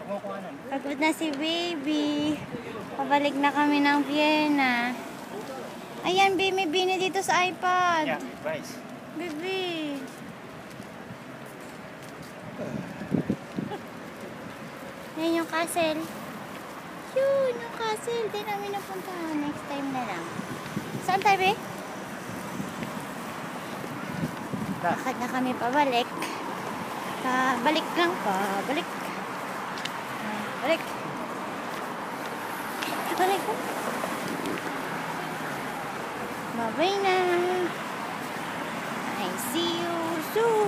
Pagod na si baby. Pabalik na kami ng Vienna. Ayan, baby, bini dito sa iPad. Yeah, rice. Baby. Yan yung castle. Yun, yung castle. Di namin napuntahan. Next time na lang. Saan tayo, be? Bakit na kami pabalik? Pabalik lang. Pabalik. Balik. Balik. Bye-bye na. I see you soon.